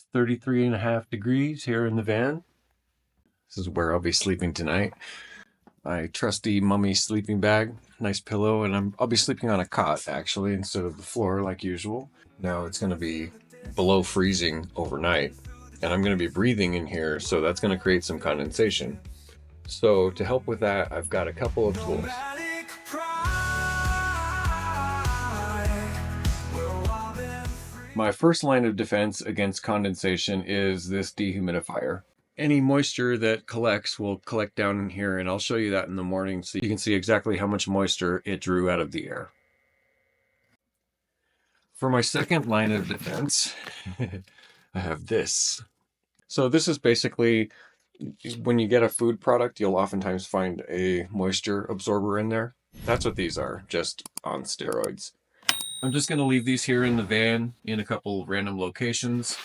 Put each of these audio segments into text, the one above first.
It's 33.5 degrees here in the van. This is where I'll be sleeping tonight. My trusty mummy sleeping bag, nice pillow, and I'll be sleeping on a cot actually instead of the floor like usual. Now it's going to be below freezing overnight, and I'm going to be breathing in here, so that's going to create some condensation. So to help with that, I've got a couple of tools. My first line of defense against condensation is this dehumidifier. Any moisture that collects will collect down in here, and I'll show you that in the morning so you can see exactly how much moisture it drew out of the air. For my second line of defense, I have this. So this is basically, when you get a food product, you'll oftentimes find a moisture absorber in there. That's what these are, just on steroids. I'm just going to leave these here in the van in a couple random locations.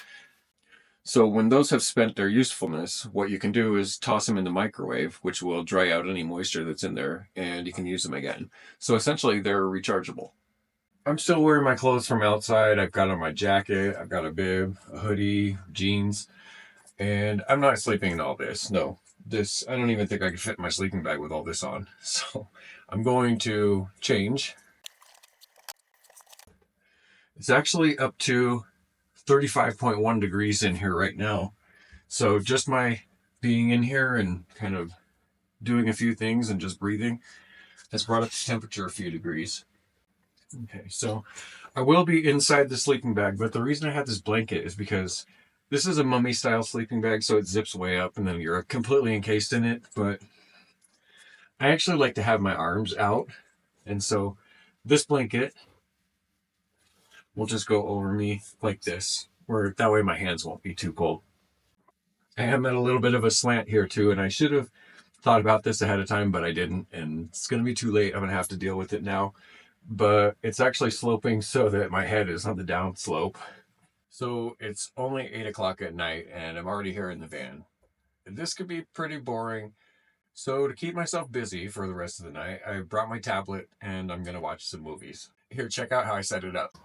So when those have spent their usefulness, what you can do is toss them in the microwave, which will dry out any moisture that's in there, and you can use them again. So essentially, they're rechargeable. I'm still wearing my clothes from outside. I've got on my jacket, I've got a bib, a hoodie, jeans, and I'm not sleeping in all this. No, I don't even think I could fit in my sleeping bag with all this on. So I'm going to change. It's actually up to 35.1 degrees in here right now. So just my being in here and kind of doing a few things and just breathing has brought up the temperature a few degrees. Okay, so I will be inside the sleeping bag, but the reason I have this blanket is because this is a mummy style sleeping bag, so it zips way up and then you're completely encased in it. But I actually like to have my arms out, and so this blanket will just go over me like this, where that way my hands won't be too cold. I am at a little bit of a slant here too, and I should have thought about this ahead of time, but I didn't, and it's going to be too late. I'm going to have to deal with it now. But it's actually sloping so that my head is on the down slope. So it's only 8 o'clock at night, and I'm already here in the van. This could be pretty boring. So to keep myself busy for the rest of the night, I brought my tablet, and I'm going to watch some movies. Here, check out how I set it up.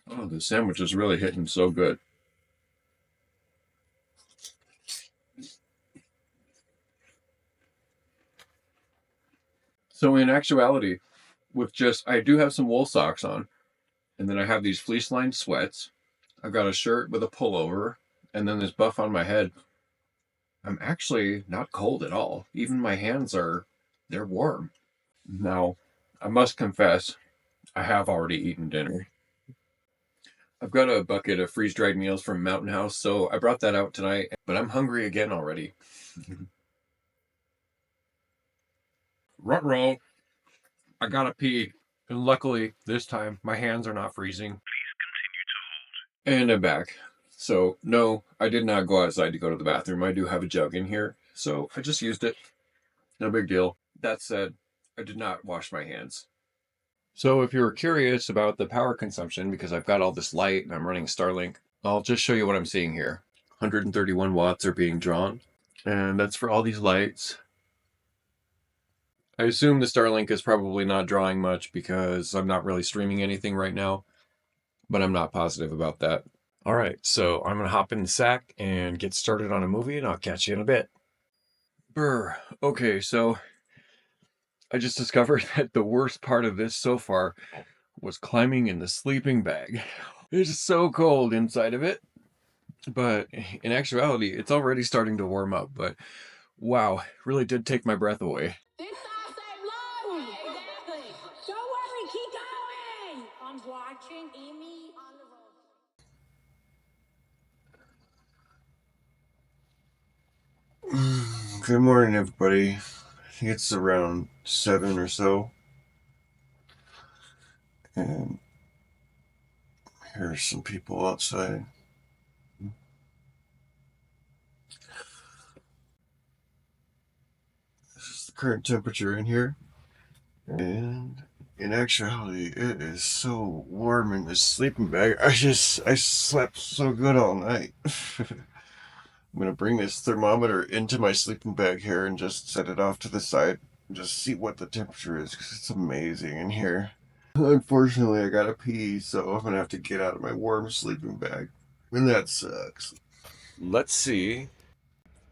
Oh, the sandwich is really hitting so good. So in actuality, I do have some wool socks on, and then I have these fleece lined sweats. I've got a shirt with a pullover, and then this buff on my head. I'm actually not cold at all. Even my hands they're warm. Now, I must confess, I have already eaten dinner. I've got a bucket of freeze-dried meals from Mountain House, so I brought that out tonight, but I'm hungry again already. Ruh-roh, I gotta pee. And luckily, this time, my hands are not freezing. And I'm back. So, no, I did not go outside to go to the bathroom. I do have a jug in here, so I just used it. No big deal. That said, I did not wash my hands. So if you're curious about the power consumption, because I've got all this light and I'm running Starlink, I'll just show you what I'm seeing here. 131 watts are being drawn, and that's for all these lights. I assume the Starlink is probably not drawing much because I'm not really streaming anything right now, but I'm not positive about that. All right, so I'm going to hop in the sack and get started on a movie, and I'll catch you in a bit. Brr. Okay, so I just discovered that the worst part of this so far was climbing in the sleeping bag. It's so cold inside of it, but in actuality, it's already starting to warm up, but wow, it really did take my breath away. This all say low. Exactly. Don't worry, keep going. I'm watching Amy on the road. Good morning, everybody. I think it's around 7 or so. And here's some people outside. This is the current temperature in here. And In actuality, it is so warm in this sleeping bag. I slept so good all night. I'm gonna bring this thermometer into my sleeping bag here and just set it off to the side and just see what the temperature is, because it's amazing in here. Unfortunately, I gotta pee, so I'm gonna have to get out of my warm sleeping bag. And that sucks. Let's see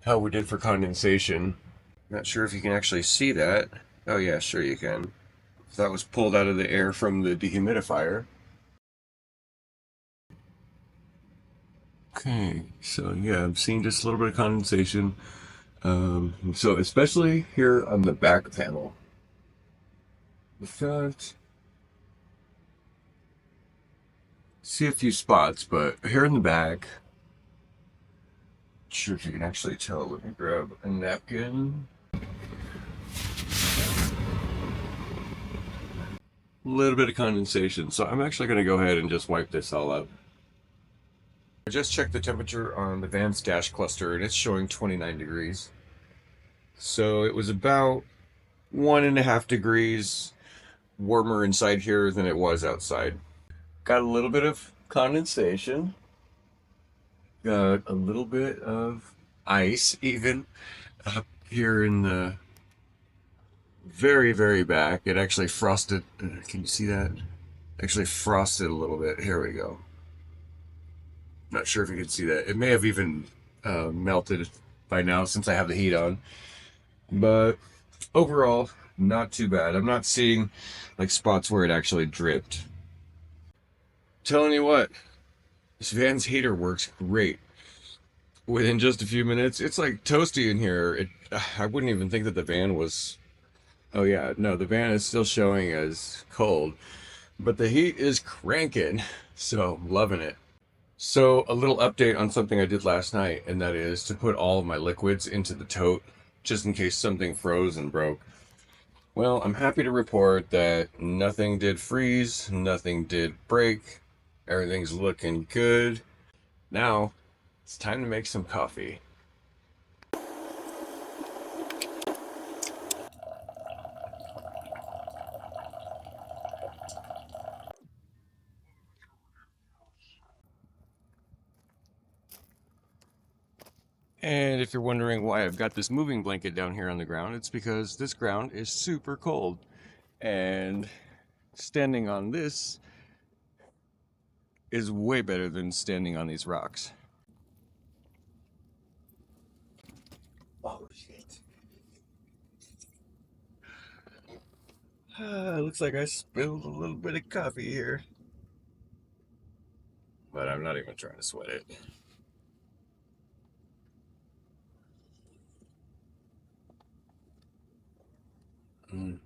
how we did for condensation. Not sure if you can actually see that. Oh yeah, sure you can. That was pulled out of the air from the dehumidifier. Okay, so yeah, I'm seeing just a little bit of condensation. So especially here on the back panel. In fact, see a few spots, but here in the back, not sure if you can actually tell. Let me grab a napkin. A little bit of condensation, so I'm actually going to go ahead and just wipe this all up. I just checked the temperature on the van's dash cluster, and it's showing 29 degrees. So it was about 1.5 degrees warmer inside here than it was outside. Got a little bit of condensation. Got a little bit of ice even up here in the very, very back. It actually frosted. Can you see that? Actually frosted a little bit. Here we go. Not sure if you can see that. It may have even melted by now since I have the heat on. But overall, not too bad. I'm not seeing like spots where it actually dripped. Telling you what, this van's heater works great. Within just a few minutes, it's like toasty in here. I wouldn't even think that the van was. Oh yeah, no, the van is still showing as cold, but the heat is cranking. So I'm loving it. So a little update on something I did last night, and that is to put all of my liquids into the tote, just in case something froze and broke. Well, I'm happy to report that nothing did freeze, nothing did break, everything's looking good. Now, it's time to make some coffee. And if you're wondering why I've got this moving blanket down here on the ground, it's because this ground is super cold. And standing on this is way better than standing on these rocks. Oh, shit. Looks like I spilled a little bit of coffee here. But I'm not even trying to sweat it. Mm.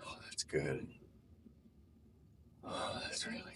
Oh, that's good. Oh, that's really